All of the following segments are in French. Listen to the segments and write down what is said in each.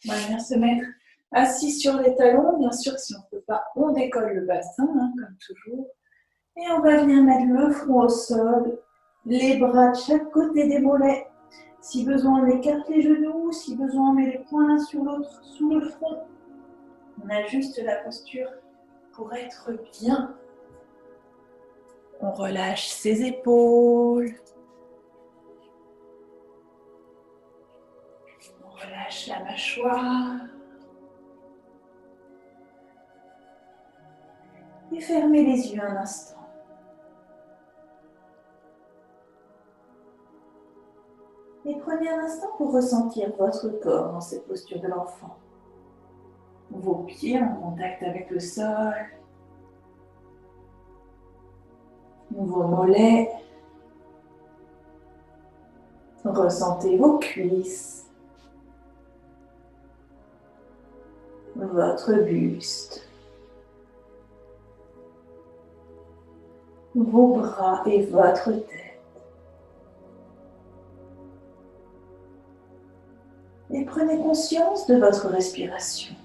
On va venir se mettre assis sur les talons. Bien sûr, si on ne peut pas, on décolle le bassin, comme toujours. Et on va venir mettre le front au sol, les bras de chaque côté des mollets. Si besoin, on écarte les genoux. Si besoin, on met les poings l'un sur l'autre sous le front. On ajuste la posture pour être bien. On relâche ses épaules. On relâche la mâchoire. Et fermez les yeux un instant. Et prenez un instant pour ressentir votre corps dans cette posture de l'enfant. Vos pieds en contact avec le sol. Vos mollets. Ressentez vos cuisses. Votre buste. Vos bras et votre tête. Et prenez conscience de votre respiration.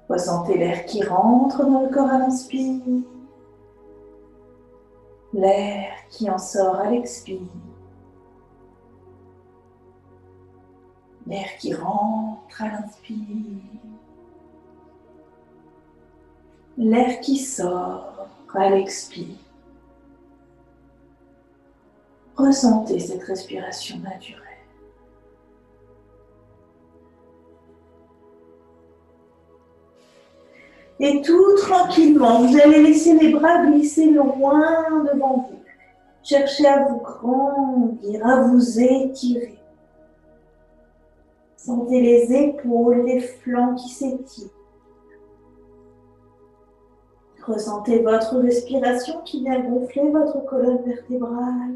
Ressentez l'air qui rentre dans le corps à l'inspire, l'air qui en sort à l'expire, l'air qui rentre à l'inspire, l'air qui sort à l'expire. Ressentez cette respiration naturelle. Et tout tranquillement, vous allez laisser les bras glisser loin devant vous. Cherchez à vous grandir, à vous étirer. Sentez les épaules, les flancs qui s'étirent. Ressentez votre respiration qui vient gonfler votre colonne vertébrale.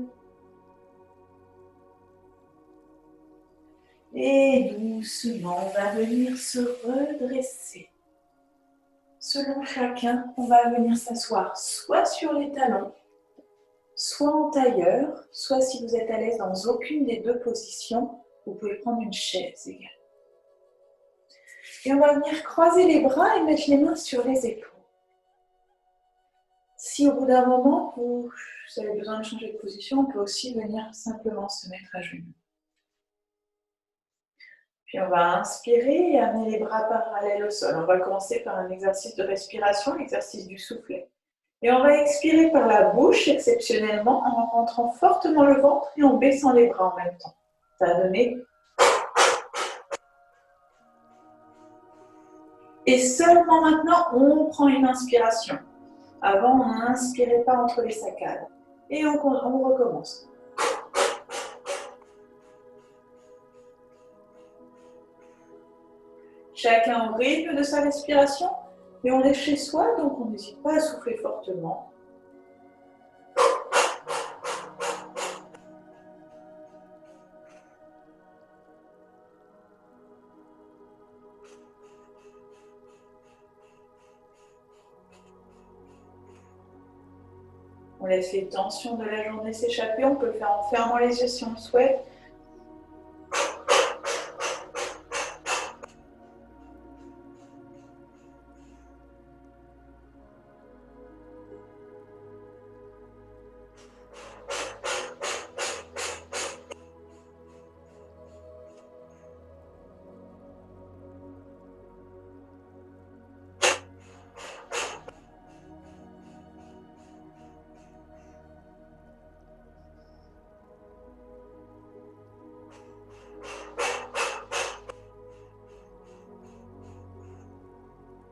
Et doucement, on va venir se redresser. Selon chacun, on va venir s'asseoir soit sur les talons, soit en tailleur, soit si vous êtes à l'aise dans aucune des deux positions, vous pouvez prendre une chaise également. Et on va venir croiser les bras et mettre les mains sur les épaules. Si au bout d'un moment, vous avez besoin de changer de position, on peut aussi venir simplement se mettre à genoux. Puis on va inspirer et amener les bras parallèles au sol. On va commencer par un exercice de respiration, l'exercice du soufflet. Et on va expirer par la bouche, exceptionnellement, en rentrant fortement le ventre et en baissant les bras en même temps. Ça va donner. Et seulement maintenant, on prend une inspiration. Avant, on n'inspirait pas entre les saccades. Et on recommence. Chacun au rythme de sa respiration. Et on est chez soi, donc on n'hésite pas à souffler fortement. On laisse les tensions de la journée s'échapper. On peut le faire en fermant les yeux si on le souhaite.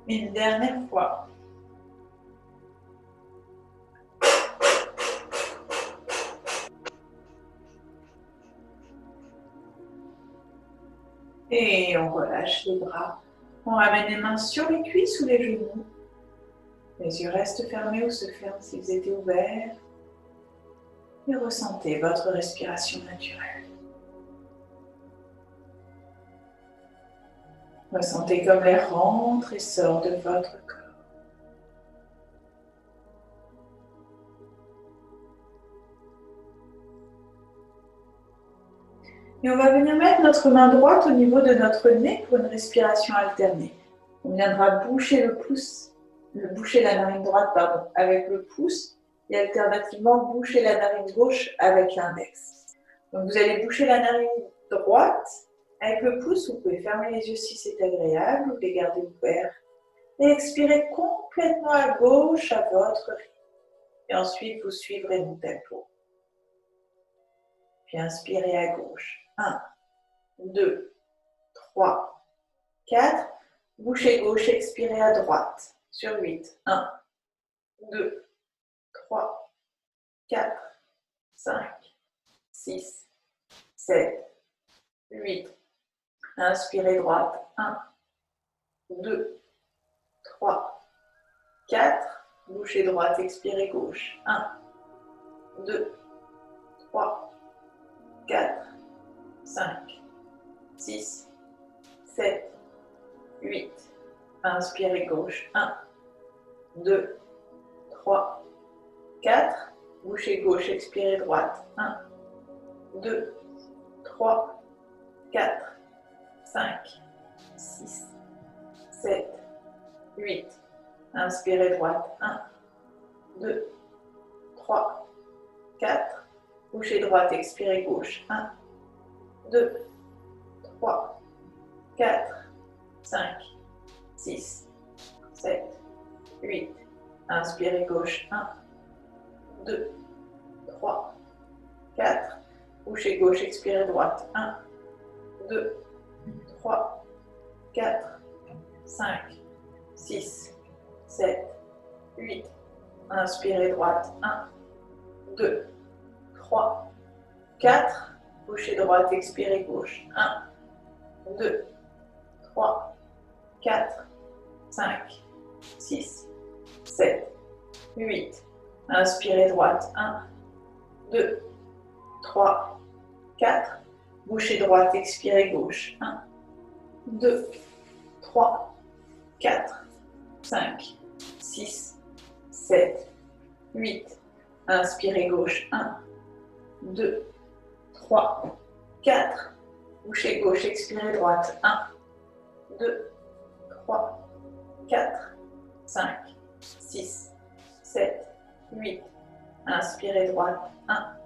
Une dernière fois. Et on relâche les bras. On ramène les mains sur les cuisses ou les genoux. Les yeux restent fermés ou se ferment si vous étiez ouverts. Et ressentez votre respiration naturelle. Ressentez comme l'air rentre et sort de votre corps. Et on va venir mettre notre main droite au niveau de notre nez pour une respiration alternée. On viendra boucher la narine droite avec le pouce et alternativement boucher la narine gauche avec l'index. Donc vous allez boucher la narine droite avec le pouce, vous pouvez fermer les yeux si c'est agréable ou les garder ouverts. Et expirez complètement à gauche à votre rythme. Et ensuite vous suivrez mon tempo. Puis inspirez à gauche. 1, 2, 3, 4. Bouchez gauche, expirez à droite. Sur 8. 1, 2, 3, 4, 5, 6, 7, 8. Inspirez droite. 1, 2, 3, 4. Bouchez droite, expirez gauche. 1, 2, 3, 4, 5, 6, 7, 8. Inspirez gauche. 1, 2, 3, 4. Bouchez gauche, expirez droite. 1, 2, 3, 4, 5, 6, 7, 8. Inspirez droite. 1, 2, 3, 4. Bouchez droite, expirez gauche. 1, 2, 3, 4, 5, 6, 7, 8. Inspirez gauche. 1, 2, 3, 4. Bouchez gauche, expirez droite. 1, 2, 3, 4, 5, 6, 7, 8. Inspirez droite. 1, 2, 3, 4. Bouchez droite, expirez gauche. 1, 2, 3, 4, 5, 6, 7, 8. Inspirez droite. 1, 2, 3, 4. Bouchez droite, expirez gauche. 1, 2, 3, 4, 5, 6, 7, 8. Inspirez gauche. 1, 2, 3, 4. Bouchez gauche, expirez droite. 1, 2, 3, 4, 5, 6, 7, 8. Inspirez droite. 1,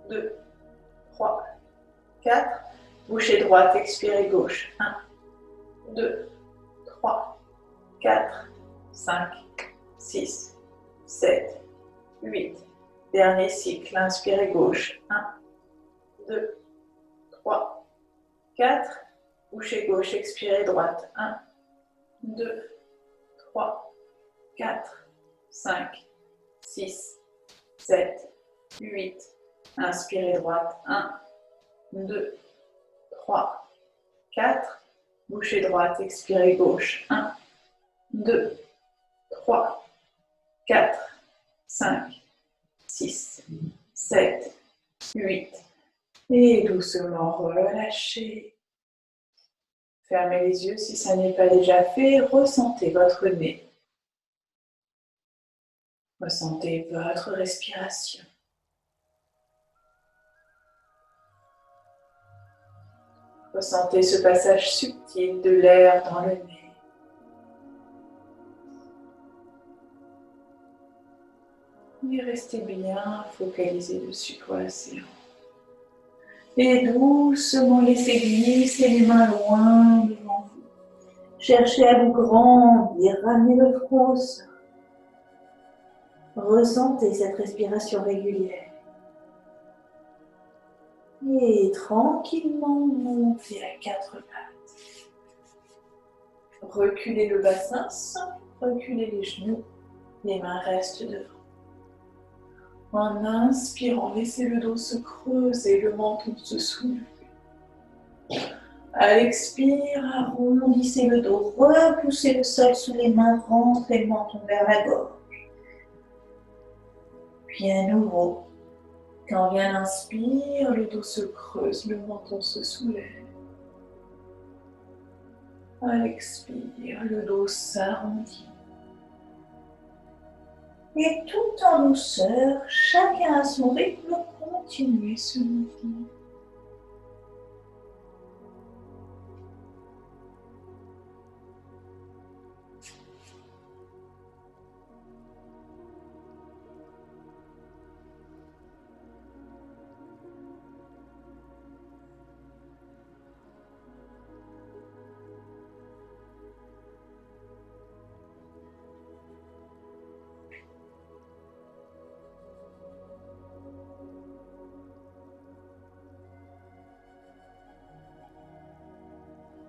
2, 3, 4. Bouchez droite, expirez gauche. 1, 2, 3, 4, 5, 6, 7, 8. Dernier cycle. Inspirez gauche. 1, 2, 3, 4. Bouchez gauche, expirez droite. 1, 2, 3, 4, 5, 6, 7, 8. Inspirez droite. 1, 2, 3, 4. Bouchez droite, expirez gauche. 1, 2, 3, 4, 5, 6, 7, 8. Et doucement relâchez. Fermez les yeux si ça n'est pas déjà fait. Ressentez votre nez. Ressentez votre respiration. Ressentez ce passage subtil de l'air dans le nez. Et restez bien focalisé dessus pour la séance. Et doucement laissez glisser les mains loin devant vous. Cherchez à vous grandir, ramenez le front au sol. Ressentez cette respiration régulière. Et tranquillement montez à quatre pattes. Reculez le bassin sans reculer les genoux. Les mains restent devant. En inspirant, laissez le dos se creuser, le menton se soulever. À l'expire, arrondissez le dos, repoussez le sol sous les mains, rentrez le menton vers la gorge. Puis à nouveau, quand vient l'inspire, le dos se creuse, le menton se soulève. À l'expire, le dos s'arrondit. Et tout en douceur, chacun à son rythme, continuez ce mouvement.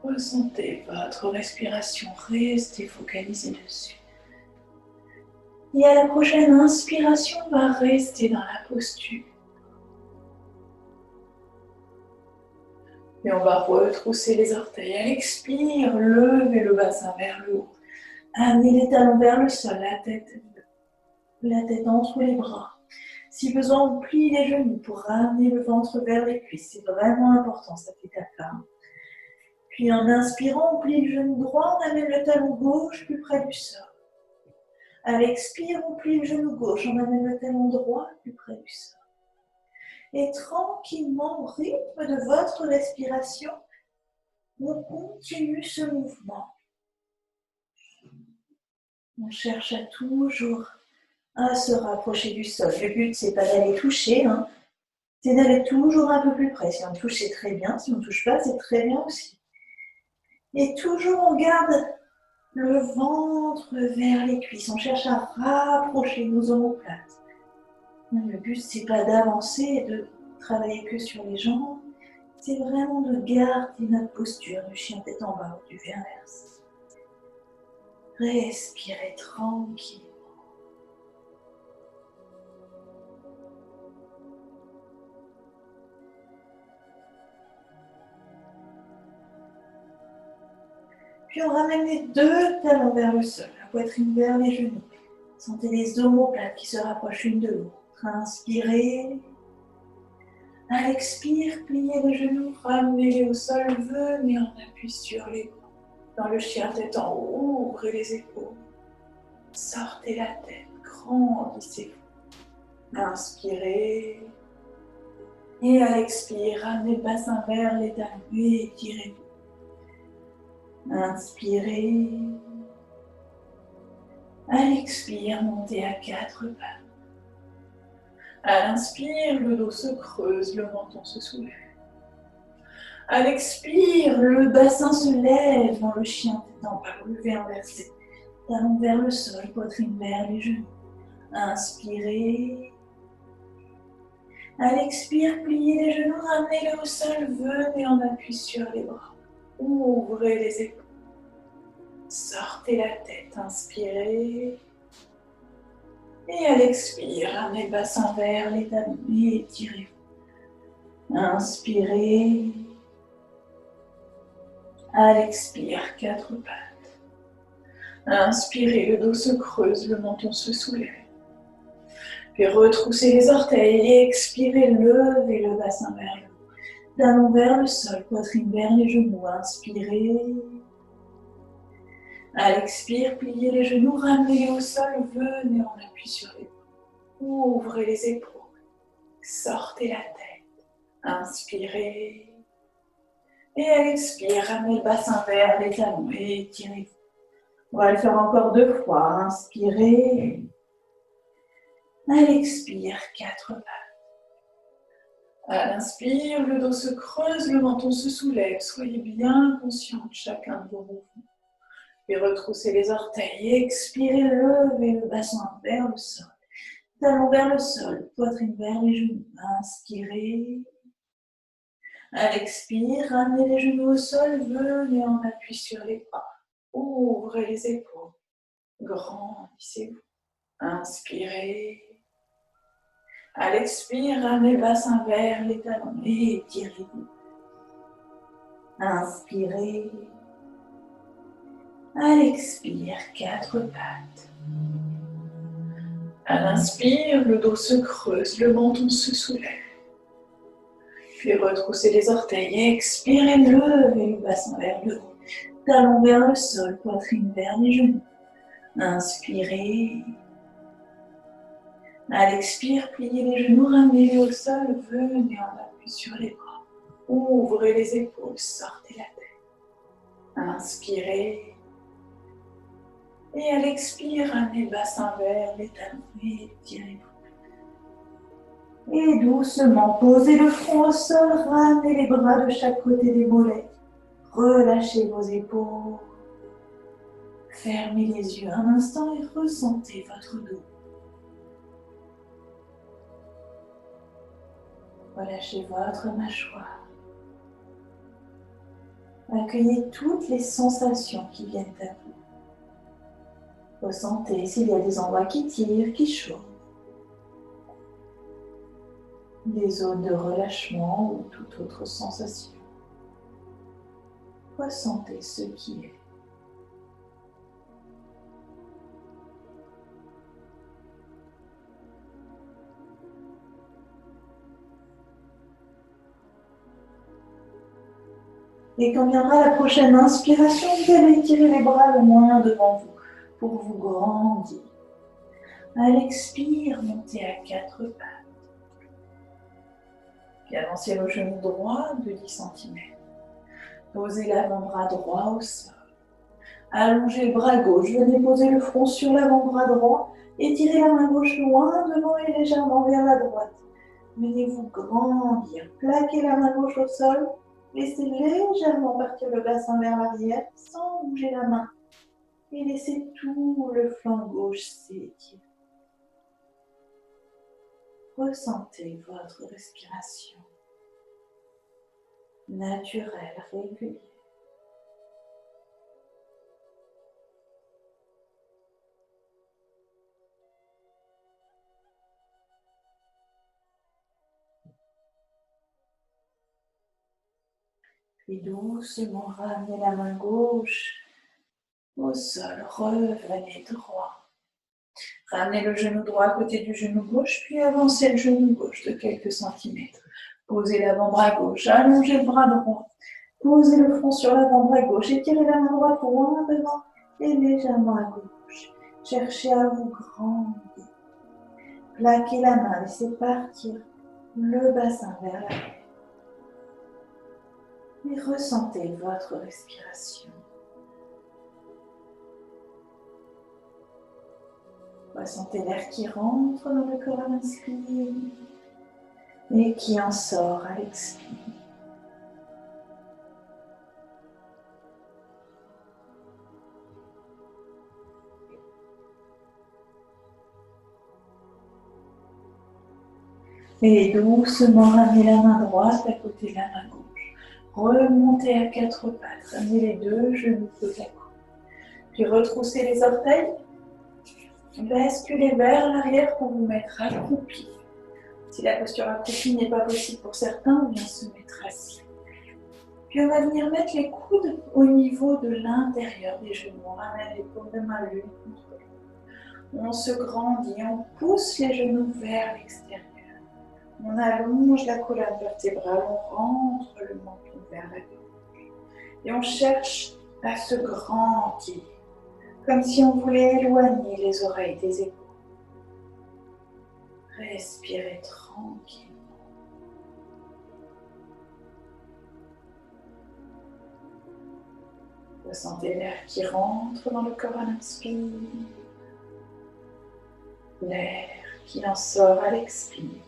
Ressentez votre respiration, restez focalisé dessus. Et à la prochaine inspiration, on va rester dans la posture. Et on va retrousser les orteils. À l'expire, levez le bassin vers le haut. Amenez les talons vers le sol, la tête entre les bras. Si besoin, on plie les genoux pour ramener le ventre vers les cuisses. C'est vraiment important cette étape-là. Puis en inspirant, on plie le genou droit, on amène le talon gauche plus près du sol. À l'expire, on plie le genou gauche, on amène le talon droit plus près du sol. Et tranquillement, au rythme de votre respiration, on continue ce mouvement. On cherche à toujours se rapprocher du sol. Le but, c'est pas d'aller toucher, c'est d'aller toujours un peu plus près. Si on touche, c'est très bien. Si on ne touche pas, c'est très bien aussi. Et toujours, on garde le ventre vers les cuisses. On cherche à rapprocher nos omoplates. Le but, c'est pas d'avancer et de travailler que sur les jambes. C'est vraiment de garder notre posture du chien tête en bas ou du V inverse. Respirez tranquille. Puis on ramène les deux talons vers le sol, la poitrine vers les genoux. Sentez les omoplates qui se rapprochent l'une de l'autre. Inspirez. À l'expire, pliez les genoux, ramenez-les au sol, venez en appui sur les bras. Dans le chien tête en haut, ouvrez les épaules. Sortez la tête, grandissez-vous. Inspirez. Et à l'expire, ramenez le bassin vers les talons et étirez-vous. Inspirez. À l'expire, montez à quatre pattes. À l'inspire, le dos se creuse, le menton se soulève. À l'expire, le bassin se lève dans le chien tête en bas, le V inversé. Talons vers le sol, poitrine vers les genoux. Inspirez. À l'expire, pliez les genoux, ramenez-les au sol, venez en appui sur les bras. Ouvrez les épaules. Sortez la tête, inspirez. Et à l'expire, ramenez le bassin vers les talons et étirez-vous. Inspirez. À l'expire, quatre pattes. Inspirez, le dos se creuse, le menton se soulève. Puis retroussez les orteils et expirez, levez le bassin vers le haut. Talons vers le sol, poitrine vers les genoux. Inspirez. À l'expire, pliez les genoux, ramenez au sol, venez en appui sur les bras. Ouvrez les épaules. Sortez la tête. Inspirez. Et à l'expire, ramenez le bassin vers les talons et étirez-vous. On va le faire encore deux fois. Inspirez. À l'expire, quatre pattes. À l'inspire, le dos se creuse, le menton se soulève. Soyez bien conscient de chacun de vos mouvements. Puis retroussez les orteils. Expirez, levez le bassin vers le sol. Talons vers le sol, poitrine vers les genoux. Inspirez. À l'expire, ramenez les genoux au sol, venez en appui sur les bras. Ouvrez les épaules. Grandissez-vous. Inspirez. À l'expire, ramenez le bassin vers les talons et étirez-vous. Inspirez. À l'expire, quatre pattes. À l'inspire, le dos se creuse, le menton se soulève. Puis retroussez les orteils, expirez, levez le bassin vers le haut. Talons vers le sol, poitrine vers les genoux. Inspirez. À l'expire, pliez les genoux, ramenez-les au sol, venez en appui sur les bras. Ouvrez les épaules, sortez la tête. Inspirez. Et à l'expire, ramenez le bassin vers les talons et étirez-vous. Et doucement, posez le front au sol, ramenez les bras de chaque côté des mollets. Relâchez vos épaules. Fermez les yeux un instant et ressentez votre dos. Relâchez votre mâchoire. Accueillez toutes les sensations qui viennent à vous. Ressentez s'il y a des endroits qui tirent, qui chauffent. Des zones de relâchement ou toute autre sensation. Ressentez ce qui est. Et quand viendra la prochaine inspiration, vous allez étirer les bras le moins devant vous pour vous grandir. À l'expire, montez à 4 pattes. Puis avancez le genou droit de 10 cm. Posez l'avant-bras droit au sol. Allongez le bras gauche, venez poser le front sur l'avant-bras droit. Étirez la main gauche loin devant et légèrement vers la droite. Venez vous grandir. Plaquez la main gauche au sol. Laissez légèrement partir le bassin vers l'arrière sans bouger la main. Et laissez tout le flanc gauche s'étirer. Ressentez votre respiration naturelle, régulière. Puis doucement ramenez la main gauche au sol, revenez droit. Ramenez le genou droit à côté du genou gauche, puis avancez le genou gauche de quelques centimètres. Posez l'avant-bras gauche, allongez le bras droit. Posez le front sur l'avant-bras gauche, étirez la main droite loin devant et légèrement à gauche. Cherchez à vous grandir. Plaquez la main, laissez partir le bassin vers l'arrière. Et ressentez votre respiration. Ressentez l'air qui rentre dans le corps à l'inspire et qui en sort à l'expire. Et doucement ramenez la main droite à côté de la main gauche. Remontez à 4 pattes. Ramenez les deux genoux côte à côte. Puis retroussez les orteils. Basculez vers l'arrière pour vous mettre accroupi. Si la posture accroupie n'est pas possible pour certains, on vient se mettre assis. Puis on va venir mettre les coudes au niveau de l'intérieur des genoux. On ramène les paumes de main l'une contre l'autre. On se grandit, on pousse les genoux vers l'extérieur. On allonge la colonne vertébrale, on rentre le menton vers la gauche. Et on cherche à se grandir, comme si on voulait éloigner les oreilles des épaules. Respirez tranquillement. Ressentez l'air qui rentre dans le corps à l'inspire, l'air qui en sort à l'expire.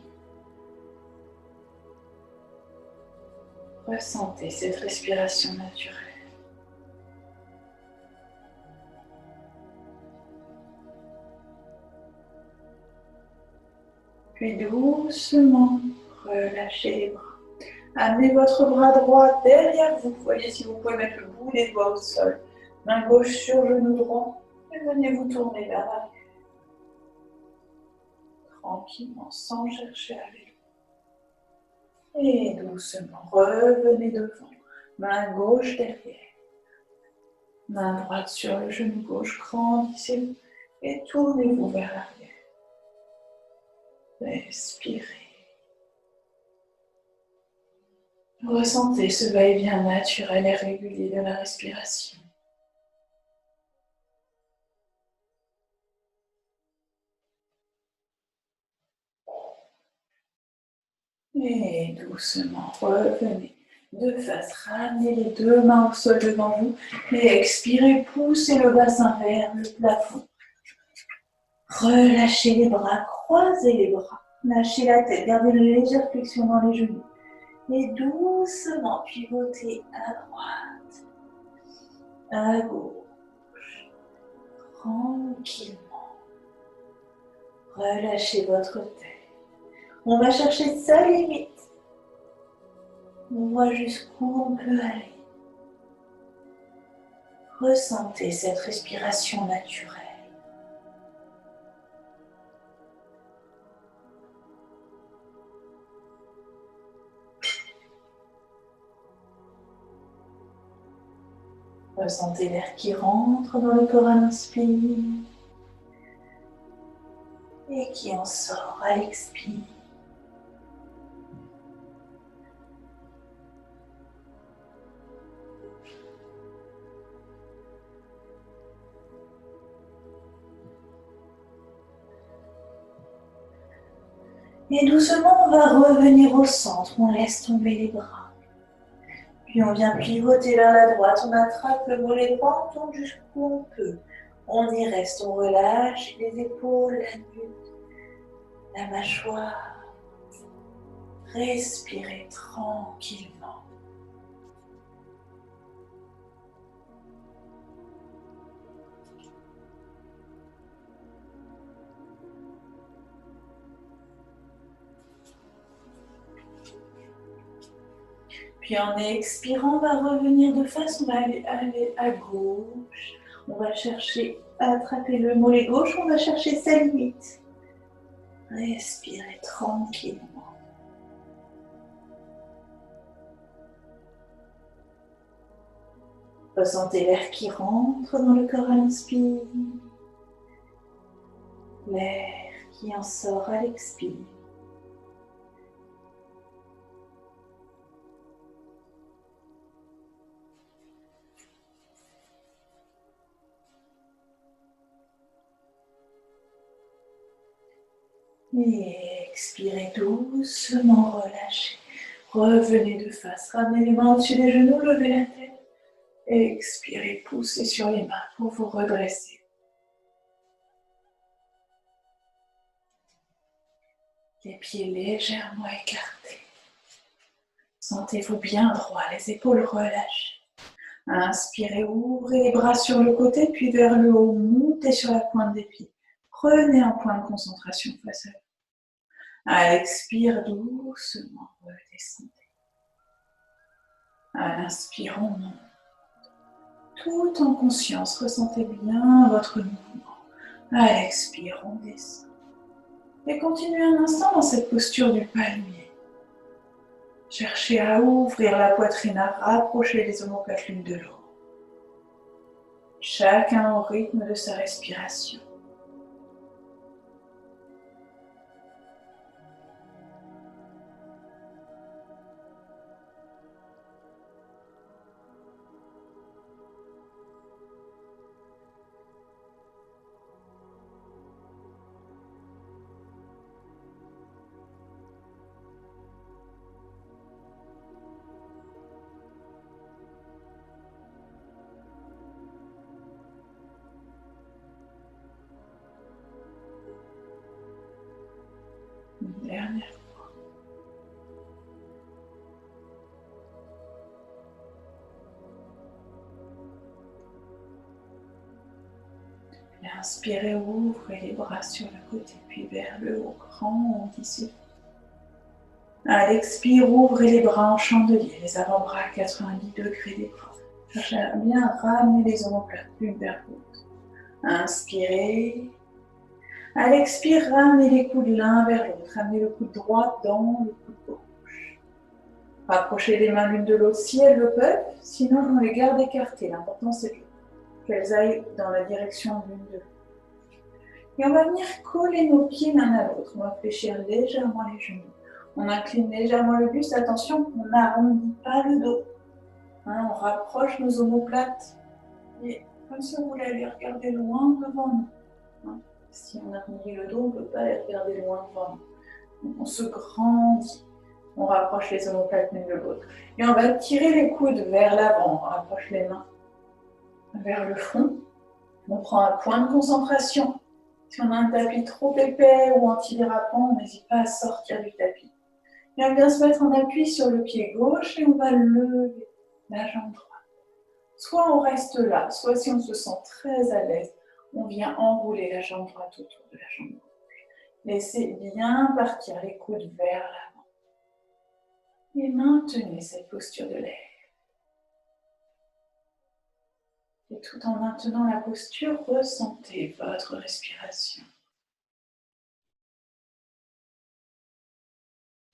Ressentez cette respiration naturelle. Puis doucement, relâchez les bras. Amenez votre bras droit derrière vous. Voyez si vous pouvez mettre le bout des doigts au sol. Main gauche sur genou droit. Et venez vous tourner vers l'arrière. Tranquillement, sans chercher à aller. Et doucement, revenez devant. Main gauche derrière. Main droite sur le genou gauche. Grandissez-vous et tournez-vous vers l'arrière. Respirez. Ressentez ce va-et-vient naturel et régulier de la respiration. Et doucement, revenez de face, ramenez les deux mains au sol devant vous et expirez, poussez le bassin vers le plafond. Relâchez les bras, croisez les bras, lâchez la tête, gardez une légère flexion dans les genoux. Et doucement pivotez à droite, à gauche, tranquillement. Relâchez votre tête. On va chercher sa limite. On voit jusqu'où on peut aller. Ressentez cette respiration naturelle. Ressentez l'air qui rentre dans le corps à l'inspire et qui en sort à l'expire. Et doucement, on va revenir au centre, on laisse tomber les bras. Puis on vient pivoter vers la droite, on attrape le mollet droit, on tombe jusqu'où on peut. On y reste, on relâche les épaules, la nuque, la mâchoire. Respirez tranquillement. Puis en expirant, on va revenir de face, on va aller à gauche. On va chercher à attraper le mollet gauche, on va chercher sa limite. Respirez tranquillement. Ressentez l'air qui rentre dans le corps à l'inspire. L'air qui en sort à l'expire. Et expirez doucement, relâchez. Revenez de face, ramenez les mains au-dessus des genoux, levez la tête. Expirez, poussez sur les mains pour vous redresser. Les pieds légèrement écartés. Sentez-vous bien droit, les épaules relâchées. Inspirez, ouvrez les bras sur le côté, puis vers le haut, montez sur la pointe des pieds. Prenez un point de concentration face à vous. À l'expire, doucement, redescendez. À l'inspire, on monte. Tout en conscience, ressentez bien votre mouvement. À l'expire, on descend. Et continuez un instant dans cette posture du palmier. Cherchez à ouvrir la poitrine, à rapprocher les omoplates l'une de l'autre. Chacun au rythme de sa respiration. Une dernière fois. Et inspirez, ouvrez les bras sur le côté, puis vers le haut, grand ici. À l'expire, ouvrez les bras en chandelier, les avant-bras à 90 degrés des bras. Cherchez à bien ramener les omoplates l'une vers l'autre. Inspirez. À l'expire, ramenez les coudes l'un vers l'autre. Ramenez le coude droit dans le coude gauche. Rapprochez les mains l'une de l'autre si elles le peuvent, sinon on les garde écartées. L'important c'est qu'elles aillent dans la direction l'une de l'autre. Et on va venir coller nos pieds l'un à l'autre. On va fléchir légèrement les genoux. On incline légèrement le buste. Attention, on n'arrondit pas le dos. On rapproche nos omoplates. Et comme si on voulait les regarder loin devant nous. Si on arrondit le dos, on ne peut pas les regarder loin devant nous. Donc on se grandit. On rapproche les omoplates l'une de l'autre. Et on va tirer les coudes vers l'avant. On rapproche les mains vers le front. On prend un point de concentration. Si on a un tapis trop épais ou anti-dérapant, on n'hésite pas à sortir du tapis. Et on vient se mettre en appui sur le pied gauche et on va lever la jambe droite. Soit on reste là, soit si on se sent très à l'aise, on vient enrouler la jambe droite autour de la jambe gauche. Laissez bien partir les coudes vers l'avant. Et maintenez cette posture de l'air. Et Et tout en maintenant la posture, ressentez votre respiration.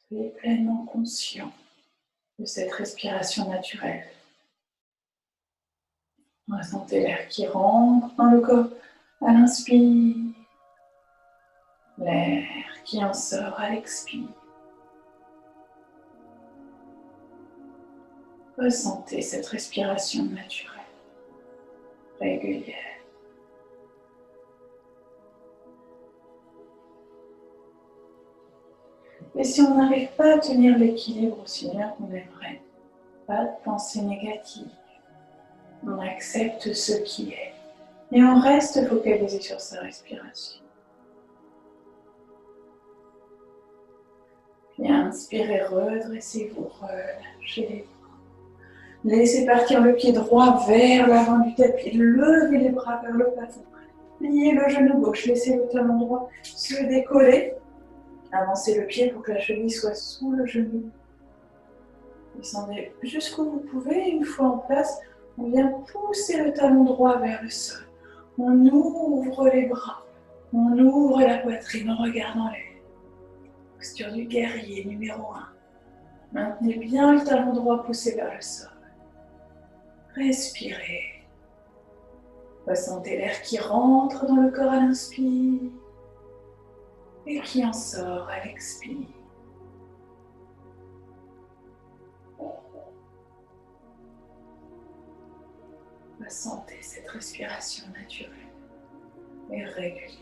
Soyez pleinement conscient de cette respiration naturelle. Ressentez l'air qui rentre dans le corps à l'inspire, l'air qui en sort à l'expire. Ressentez cette respiration naturelle, régulière. Et si on n'arrive pas à tenir l'équilibre aussi bien qu'on aimerait, pas de pensée négative. On accepte ce qui est. Et on reste focalisé sur sa respiration. Puis inspirez, redressez-vous, relâchez les bras. Laissez partir le pied droit vers l'avant du tapis. Levez les bras vers le plafond. Pliez le genou gauche. Laissez le talon droit se décoller. Avancez le pied pour que la cheville soit sous le genou. Descendez jusqu'où vous pouvez. Une fois en place, on vient pousser le talon droit vers le sol. On ouvre les bras. On ouvre la poitrine en regardant l'air. Posture du guerrier numéro 1. Maintenez bien le talon droit poussé vers le sol. Respirez. Ressentez l'air qui rentre dans le corps à l'inspire et qui en sort à l'expire. Ressentez cette respiration naturelle et régulière.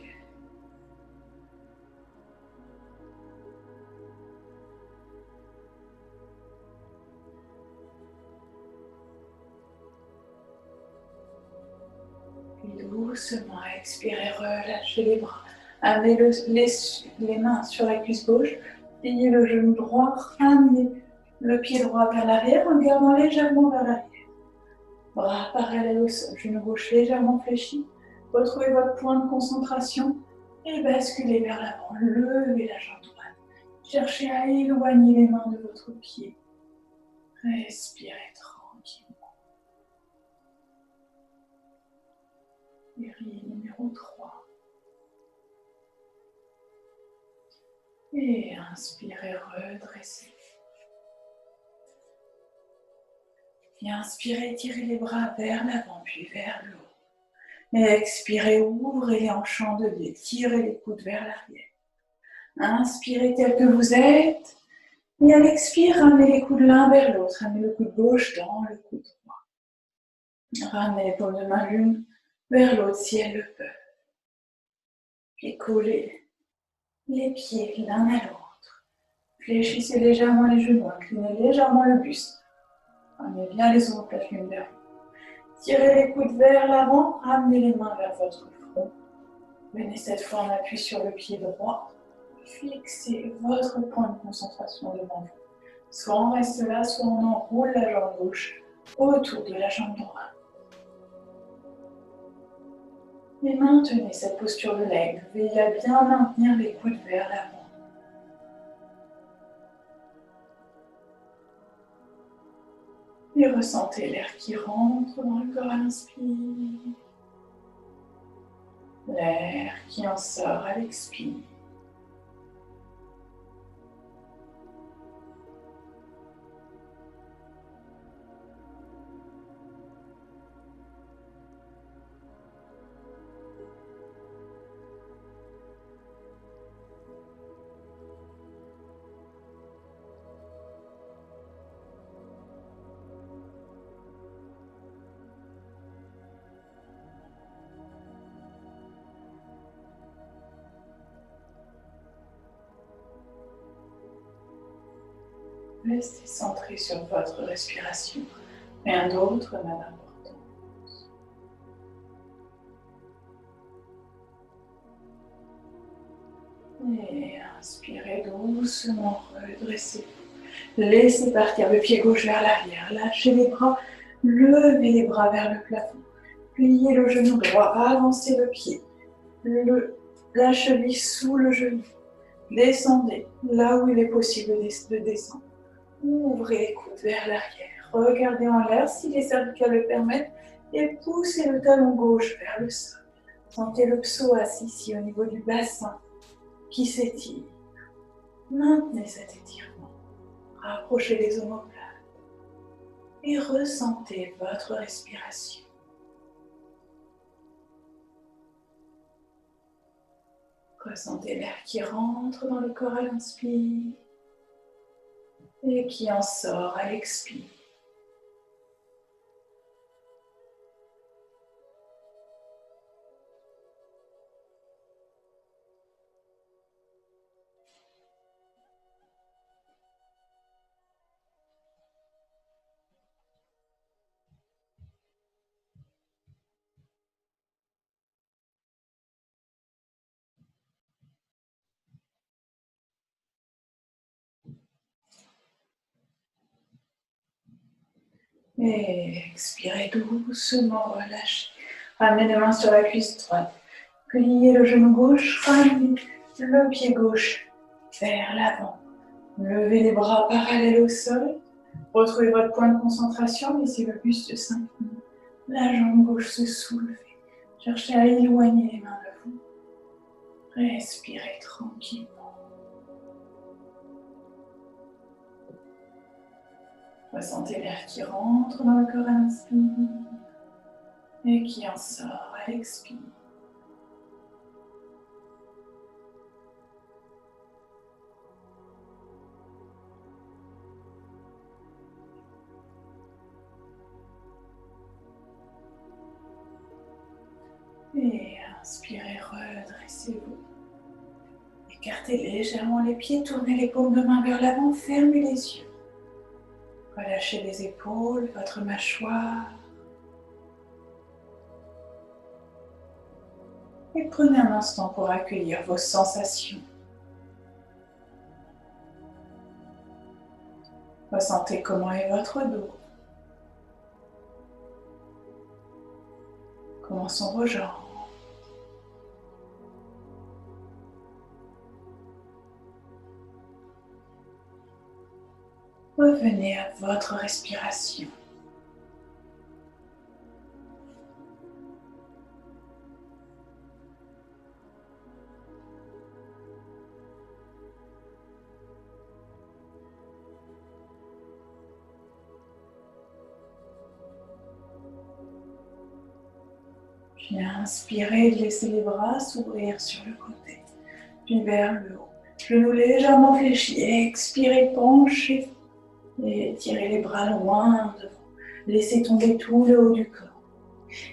Puis doucement, expirez, relâchez les bras. Amenez les mains sur la cuisse gauche, pliez le genou droit, ramenez le pied droit vers l'arrière en gardant légèrement vers l'arrière. Bras parallèles au sol, genou gauche légèrement fléchi. Retrouvez votre point de concentration et basculez vers l'avant. Levez la jambe droite. Cherchez à éloigner les mains de votre pied. Respirez tranquillement. Guerrier numéro 3. Et inspirez, redressez. Et inspirez, tirez les bras vers l'avant, puis vers le haut. Et expirez, ouvrez les hanches en deux, tirez les coudes vers l'arrière. Inspirez tel que vous êtes. Et à l'expire, ramenez les coudes l'un vers l'autre. Ramenez le coude gauche dans le coude droit. Ramenez les paumes de main l'une vers l'autre si elles le peuvent. Puis collez les pieds l'un à l'autre. Fléchissez légèrement les genoux, inclinez légèrement le buste. Ramenez bien les omoplates l'une vers l'autre. Tirez les coudes vers l'avant, ramenez les mains vers votre front. Venez cette fois en appui sur le pied droit. Fixez votre point de concentration devant vous. Soit on reste là, soit on enroule la jambe gauche autour de la jambe droite. Et maintenez cette posture de l'aigle. Veillez à bien maintenir les coudes vers l'avant. Et ressentez l'air qui rentre dans le corps à l'inspire. L'air qui en sort à l'expire. Restez centré sur votre respiration. Rien d'autre n'a d'importance. Et inspirez doucement, redressez-vous. Laissez partir le pied gauche vers l'arrière. Lâchez les bras, levez les bras vers le plafond. Pliez le genou droit, avancez le pied. La cheville sous le genou. Descendez là où il est possible de descendre. Ouvrez les coudes vers l'arrière. Regardez en l'air si les cervicales le permettent. Et poussez le talon gauche vers le sol. Sentez le psoas ici au niveau du bassin qui s'étire. Maintenez cet étirement. Rapprochez les omoplates et ressentez votre respiration. Ressentez l'air qui rentre dans le corps à l'inspire et qui en sort à l'expire. Et expirez doucement, relâchez. Ramenez les mains sur la cuisse droite. Pliez le genou gauche, ramenez le pied gauche vers l'avant. Levez les bras parallèles au sol. Retrouvez votre point de concentration, laissez le buste s'incliner. La jambe gauche se soulève. Cherchez à éloigner les mains de vous. Respirez tranquillement. Ressentez l'air qui rentre dans le corps à l'inspire et qui en sort à l'expire. Et inspirez, redressez-vous. Écartez légèrement les pieds, tournez les paumes de main vers l'avant, fermez les yeux. Relâchez les épaules, votre mâchoire. Et prenez un instant pour accueillir vos sensations. Ressentez comment est votre dos. Comment sont vos jambes. Revenez à votre respiration. Puis inspirez, laissez les bras s'ouvrir sur le côté, puis vers le haut. Genoux légèrement fléchis. Expirez, penchez et tirez les bras loin devant. Laissez tomber tout le haut du corps.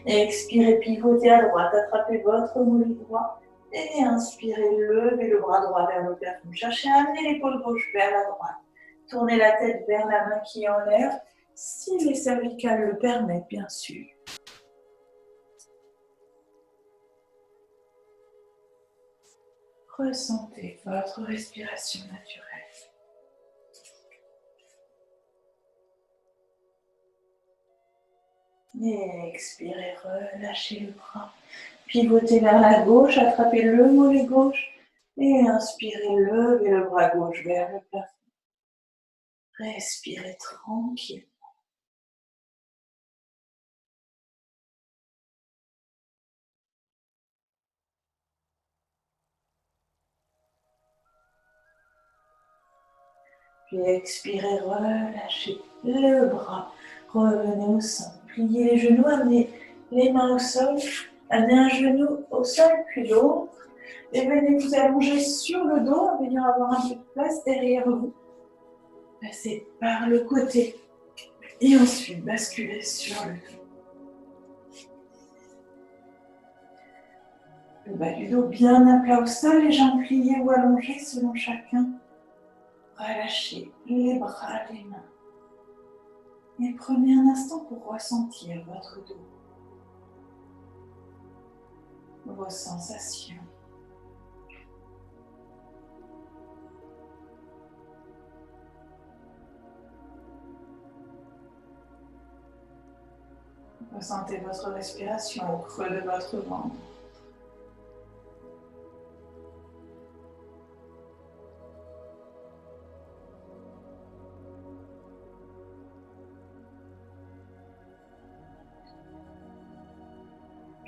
Expirez, pivotez à droite, attrapez votre mollet droit et inspirez, levez le bras droit vers le plafond. Cherchez à amener l'épaule gauche vers la droite. Tournez la tête vers la main qui est en l'air, si les cervicales le permettent, bien sûr. Ressentez votre respiration naturelle. Et expirez, relâchez le bras. Pivotez vers la gauche, attrapez le mollet gauche et inspirez, levez le bras gauche vers le plafond. Respirez tranquille. Puis expirez, relâchez le bras. Revenez au sol. Pliez les genoux, amenez les mains au sol. Amenez un genou au sol, puis l'autre. Et venez vous allonger sur le dos en venant avoir un peu de place derrière vous. Passez par le côté. Et ensuite basculez sur le dos. Le bas du dos bien à plat au sol, les jambes pliées ou allongées selon chacun. Relâchez les bras, les mains. Et prenez un instant pour ressentir votre dos, vos sensations. Ressentez votre respiration au creux de votre ventre.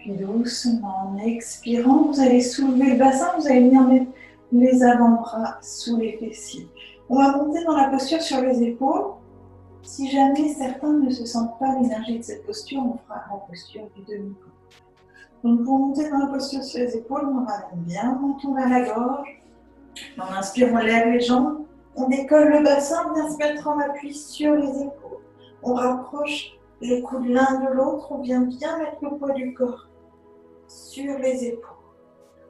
Puis doucement, en expirant, vous allez soulever le bassin, vous allez venir mettre les avant-bras sous les fessiers. On va monter dans la posture sur les épaules. Si jamais certains ne se sentent pas l'énergie de cette posture, on fera la posture du demi-pont. Donc pour monter dans la posture sur les épaules, on ramène bien le menton vers la gorge. On inspire, on lève les jambes. On décolle le bassin, on vient se mettre en appui sur les épaules. On rapproche les coudes l'un de l'autre, on vient bien mettre le poids du corps sur les épaules.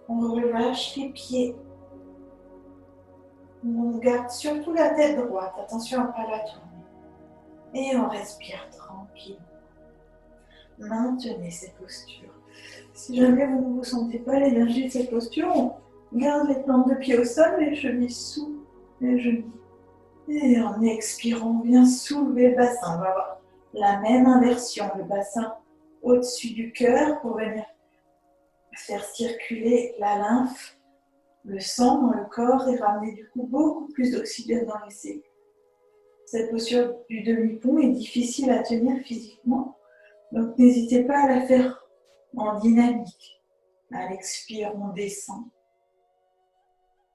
On relâche les pieds. On garde surtout la tête droite, attention à ne pas la tourner. Et on respire tranquille. Maintenez cette posture. Si jamais vous ne vous sentez pas l'énergie de cette posture, on garde les plantes de pied au sol, les chevilles sous les genoux. Et en expirant, on vient soulever le bassin. On va avoir la même inversion, le bassin au-dessus du cœur pour venir faire circuler la lymphe, le sang dans le corps et ramener du coup beaucoup plus d'oxygène dans les cellules. Cette posture du demi-pont est difficile à tenir physiquement, donc n'hésitez pas à la faire en dynamique. À l'expire, on descend.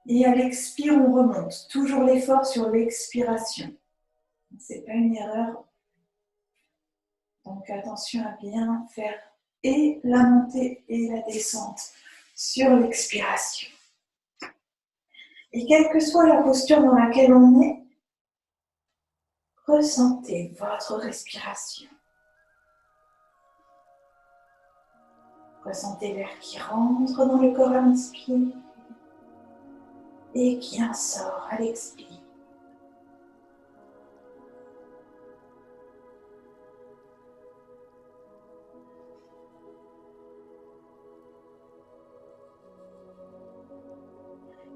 Et à l'expire, on remonte. Toujours l'effort sur l'expiration. Ce n'est pas une erreur. Donc attention à bien faire et la montée et la descente sur l'expiration. Et quelle que soit la posture dans laquelle on est, ressentez votre respiration. Ressentez l'air qui rentre dans le corps à l'inspire et qui en sort à l'expire.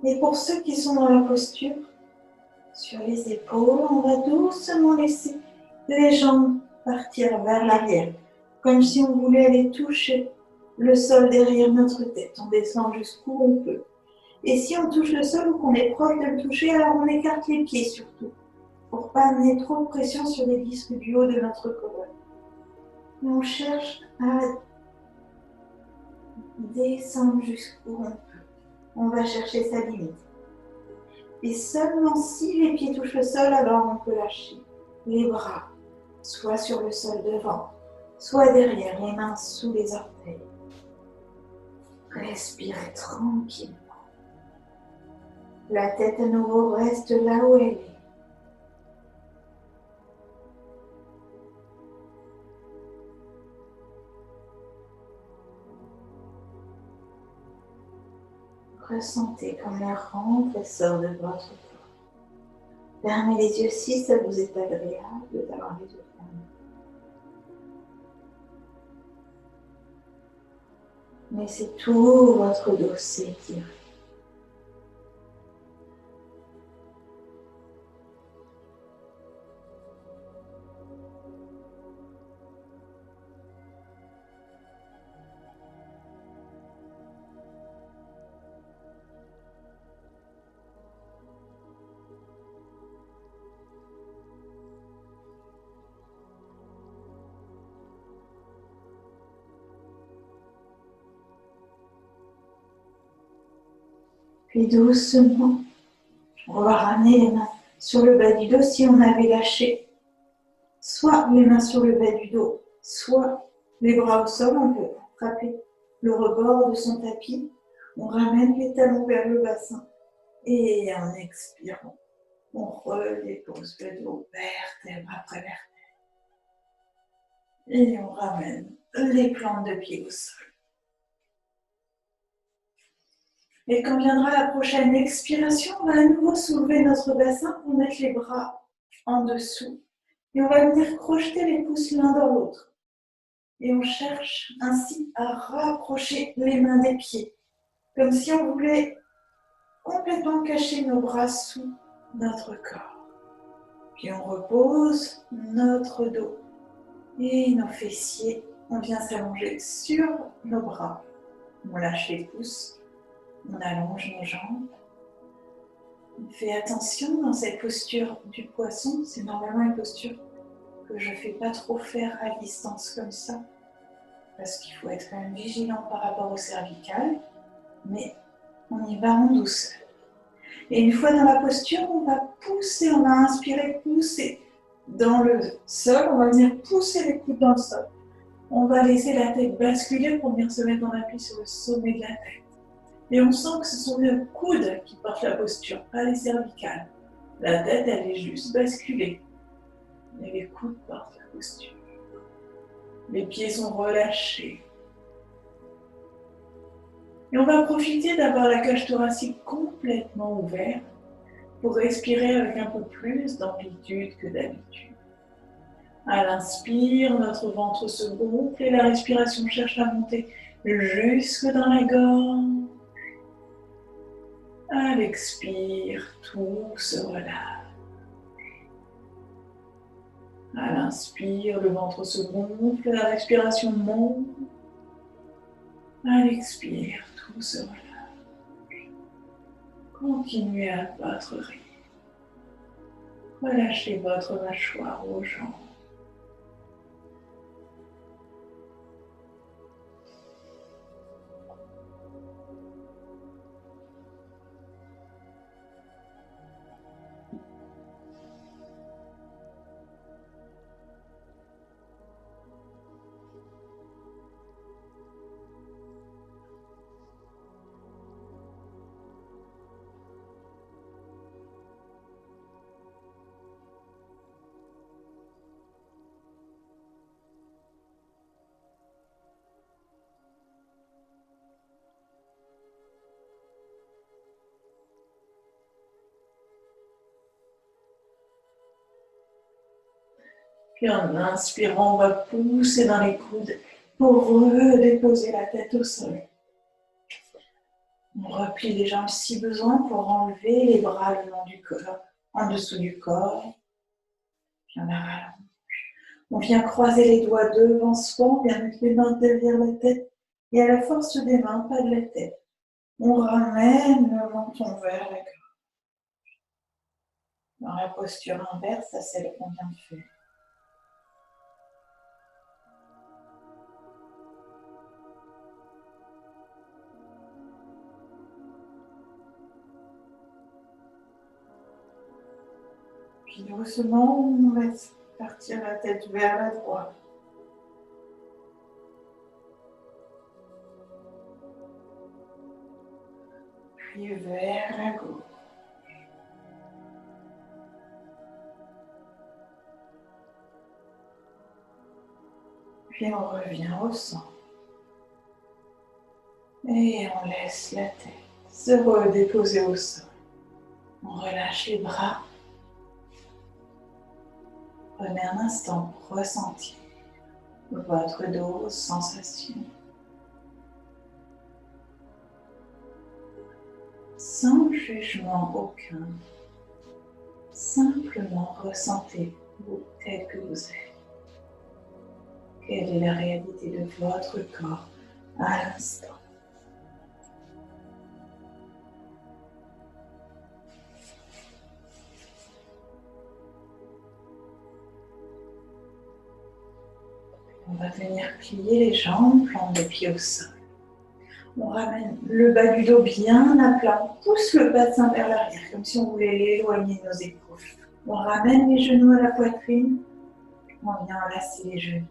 Et pour ceux qui sont dans la posture, sur les épaules, on va doucement laisser les jambes partir vers l'arrière, comme si on voulait aller toucher le sol derrière notre tête. On descend jusqu'où on peut. Et si on touche le sol ou qu'on est proche de le toucher, alors on écarte les pieds surtout, pour ne pas amener trop de pression sur les disques du haut de notre colonne. Et on cherche à descendre jusqu'où on peut. On va chercher sa limite. Et seulement si les pieds touchent le sol, alors on peut lâcher les bras, soit sur le sol devant, soit derrière, les mains sous les orteils. Respirez tranquillement. La tête à nouveau reste là où elle est. Ressentez comme l'air rentre et sort de votre corps. Fermez les yeux si ça vous est agréable d'avoir les yeux fermés. Laissez tout votre dos s'étirer. Puis doucement, on va ramener les mains sur le bas du dos si on avait lâché. Soit les mains sur le bas du dos, soit les bras au sol. On peut frapper le rebord de son tapis. On ramène les talons vers le bassin. Et en expirant, on redépose le dos vertèbre après vertèbre. Et on ramène les plantes de pied au sol. Et quand viendra la prochaine expiration, on va à nouveau soulever notre bassin pour mettre les bras en dessous. Et on va venir crocheter les pouces l'un dans l'autre. Et on cherche ainsi à rapprocher les mains des pieds, comme si on voulait complètement cacher nos bras sous notre corps. Puis on repose notre dos et nos fessiers. On vient s'allonger sur nos bras. On lâche les pouces. On allonge nos jambes. On fait attention dans cette posture du poisson. C'est normalement une posture que je ne fais pas trop faire à distance comme ça. parce qu'il faut être quand même vigilant par rapport au cervical, mais on y va en douceur. Et une fois dans la posture, on va pousser, on va inspirer, pousser dans le sol, on va venir pousser les coudes dans le sol. On va laisser la tête basculer pour venir se mettre en appui sur le sommet de la tête. Et on sent que ce sont les coudes qui portent la posture, pas les cervicales. La tête, elle est juste basculée. Mais les coudes portent la posture. Les pieds sont relâchés. Et on va profiter d'avoir la cage thoracique complètement ouverte pour respirer avec un peu plus d'amplitude que d'habitude. À l'inspire, notre ventre se gonfle et la respiration cherche à monter jusque dans la gorge. À l'expire, tout se relâche. À l'inspire, le ventre se gonfle, la respiration monte. À l'expire, tout se relâche. Continuez à votre rythme. Relâchez votre mâchoire aux jambes. Puis en inspirant, on va pousser dans les coudes pour redéposer la tête au sol. On replie les jambes si besoin pour enlever les bras le long du corps, en dessous du corps. Puis on la rallonge. On vient croiser les doigts devant soi, on vient mettre les mains derrière la tête et à la force des mains, pas de la tête. On ramène le menton vers la gorge. Dans la posture inverse à celle qu'on vient de faire. Puis doucement, on laisse partir la tête vers la droite. Puis vers la gauche. Puis on revient au centre. Et on laisse la tête se redéposer au sol. On relâche les bras. Prenez un instant pour ressentir votre dos, vos sensations. Sans jugement aucun. Simplement ressentez-vous tel que vous êtes. Quelle est la réalité de votre corps à l'instant? On va venir plier les jambes, plante les pieds au sol. On ramène le bas du dos bien à plat. On pousse le bassin vers l'arrière, comme si on voulait l'éloigner de nos épaules. On ramène les genoux à la poitrine. On vient enlacer les genoux.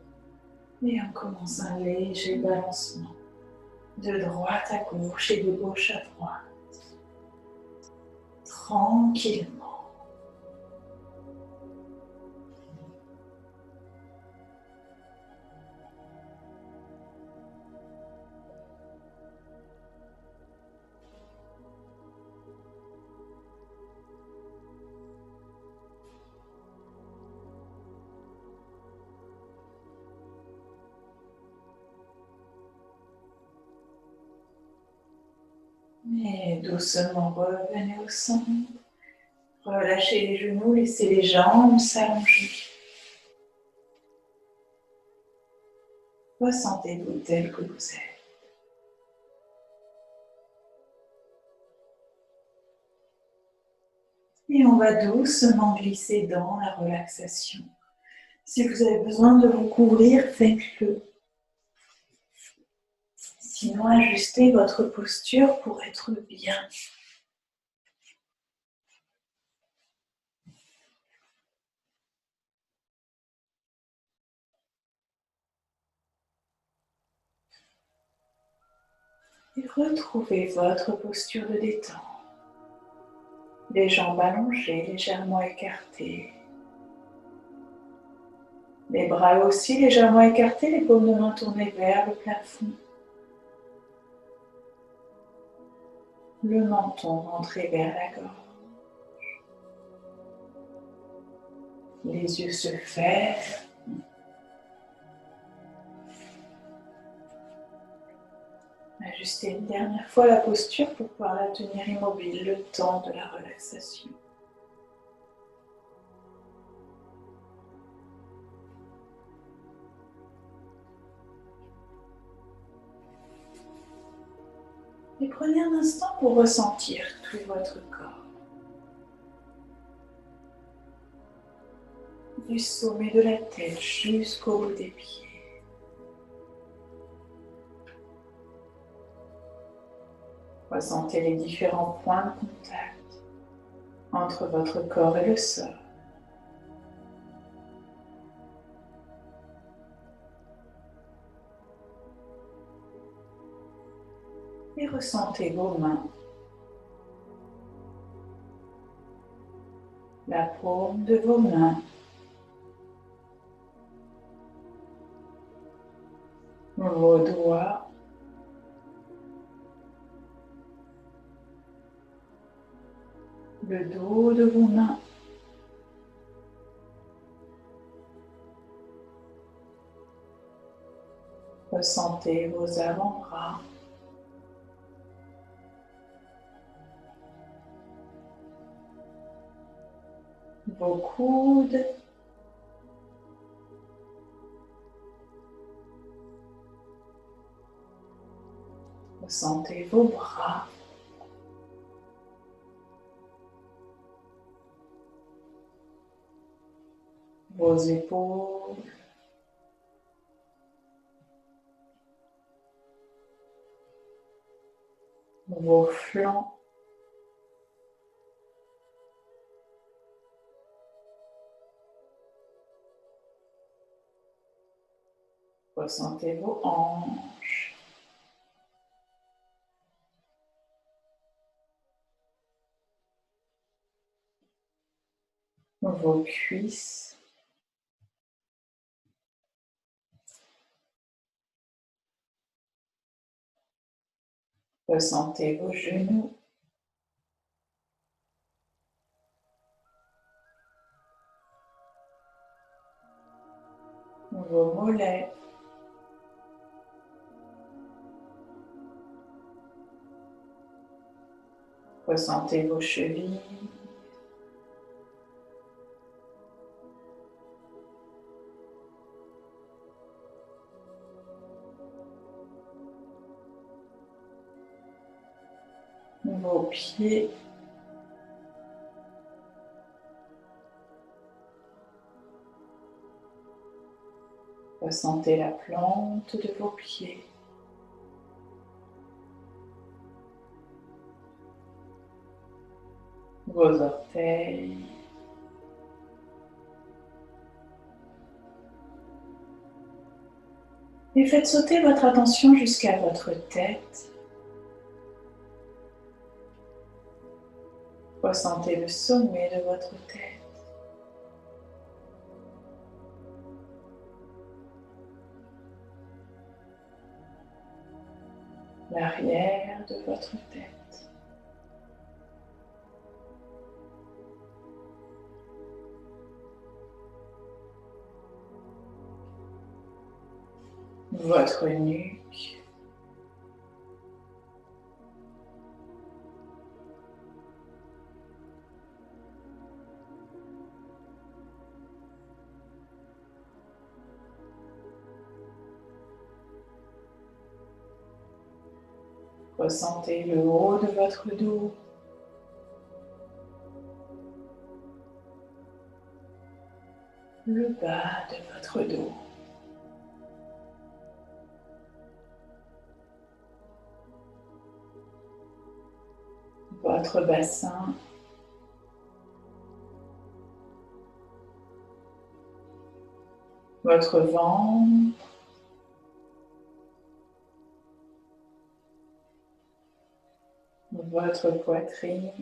Et on commence un léger balancement. De droite à gauche et de gauche à droite. Tranquillement. Et doucement revenez au centre. Relâchez les genoux, laissez les jambes s'allonger. Ressentez-vous tel que vous êtes. Et on va doucement glisser dans la relaxation. Si vous avez besoin de vous couvrir, faites-le. Sinon, ajustez votre posture pour être bien. Et retrouvez votre posture de détente. Les jambes allongées, légèrement écartées. Les bras aussi légèrement écartés, les paumes de main tournées vers le plafond. Le menton rentré vers la gorge. Les yeux se ferment. Ajustez une dernière fois la posture pour pouvoir la tenir immobile le temps de la relaxation. Et prenez un instant pour ressentir tout votre corps. Du sommet de la tête jusqu'au bout des pieds. Ressentez les différents points de contact entre votre corps et le sol. Et ressentez vos mains, la paume de vos mains, vos doigts, le dos de vos mains, ressentez vos avant-bras, vos coudes, ressentez vos bras, vos épaules, vos flancs, ressentez vos hanches, vos cuisses, ressentez vos genoux, vos mollets, ressentez vos chevilles, vos pieds, ressentez la plante de vos pieds, vos orteils, et faites sauter votre attention jusqu'à votre tête. Ressentez le sommet de votre tête. L'arrière de votre tête. Votre nuque. Ressentez le haut de votre dos. Le bas de votre dos. votre bassin, votre ventre, votre poitrine,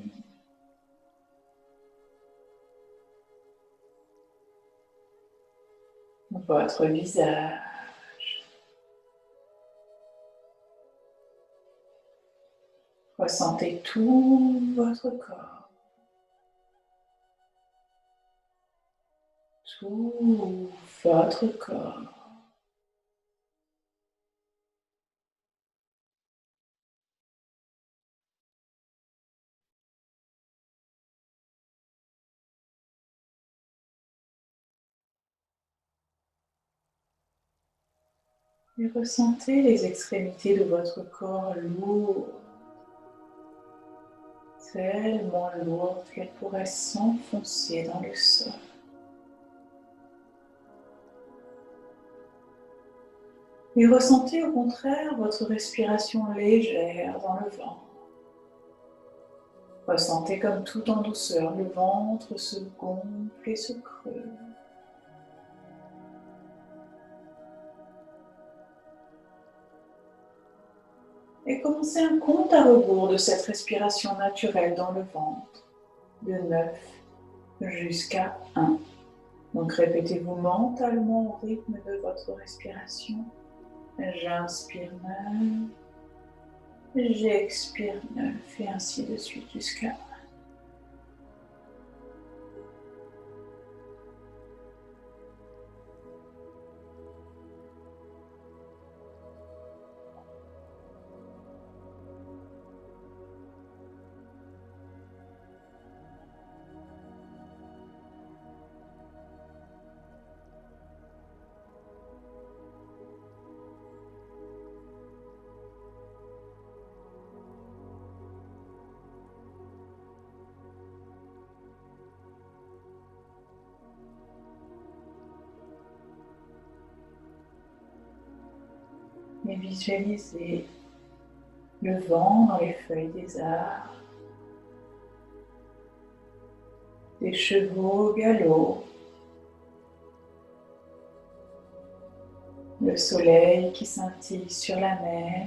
votre visage. Ressentez tout votre corps, tout votre corps. Et ressentez les extrémités de votre corps lourdes, tellement lourdes qu'elles pourraient s'enfoncer dans le sol. Et ressentez au contraire votre respiration légère dans le ventre. Ressentez comme tout en douceur, le ventre se gonfle et se creuse. Et commencez un compte à rebours de cette respiration naturelle dans le ventre, de 9 jusqu'à 1. Donc répétez-vous mentalement au rythme de votre respiration. J'inspire 9, j'expire 9 et ainsi de suite jusqu'à 1. Et visualisez le vent dans les feuilles des arbres, des chevaux au galop, le soleil qui scintille sur la mer,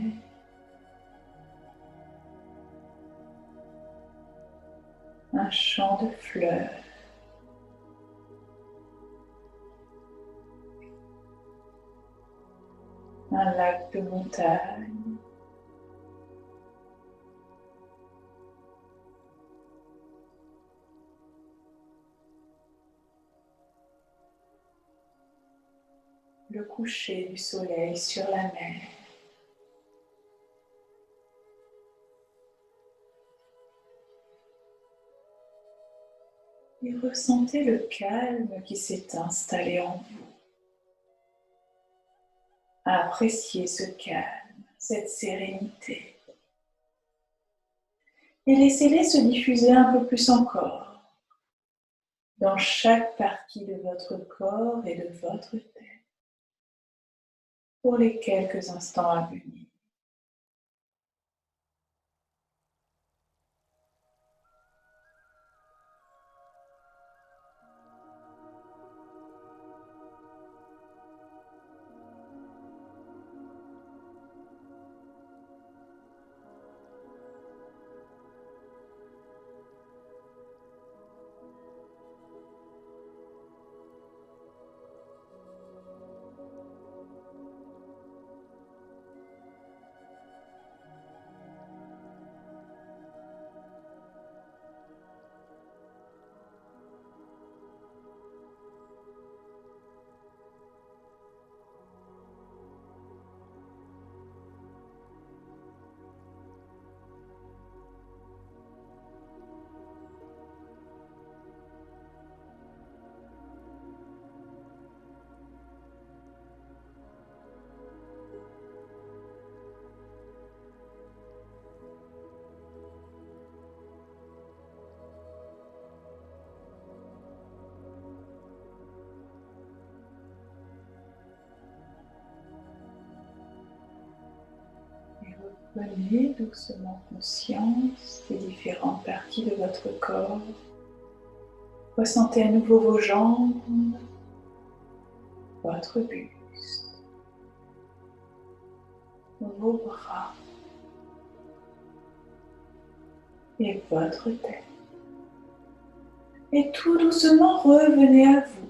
un champ de fleurs, un lac de montagne, le coucher du soleil sur la mer. Et ressentez le calme qui s'est installé en vous. Appréciez ce calme, cette sérénité. Et laissez-les se diffuser un peu plus encore dans chaque partie de votre corps et de votre tête pour les quelques instants à venir. Prenez doucement conscience des différentes parties de votre corps. Ressentez à nouveau vos jambes, votre buste, vos bras et votre tête. Et tout doucement, revenez à vous.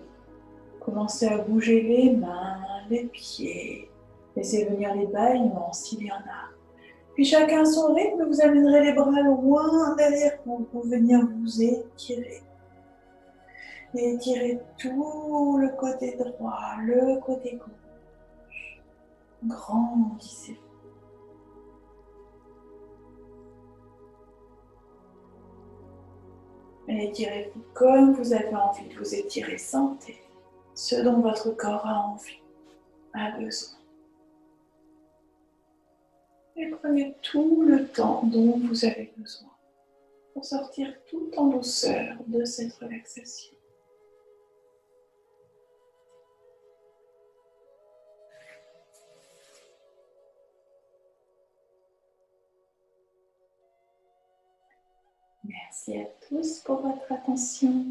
Commencez à bouger les mains, les pieds. Laissez venir les bâillements s'il y en a. Puis chacun son rythme, vous amènerez les bras loin derrière vous pour venir vous étirer. Et étirez tout le côté droit, le côté gauche. Grandissez. Et étirez-vous comme vous avez envie de vous étirer. Sentez ce dont votre corps a envie, a besoin. Et prenez tout le temps dont vous avez besoin pour sortir tout en douceur de cette relaxation. Merci à tous pour votre attention.